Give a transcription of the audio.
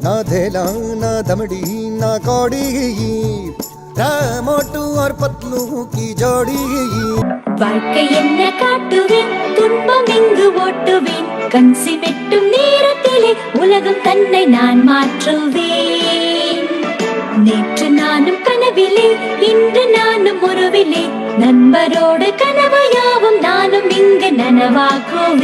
ना धेला ना दमड़ी ना कौड़ी मोटू और पतलू की जोड़ी வாழ்க்கை என்ன காட்டுவேன் துன்பம் இங்கு ஓட்டுவேன் கன்சி வெட்டும் நேரத்திலே உலகம் தன்னை நான் மாற்றுவேன் நேற்று நானும் கனவிலே இன்று நானும் உறவிலே நண்பரோடு கனவு யாவும் நானும் இங்கு நனவாக்குவேன்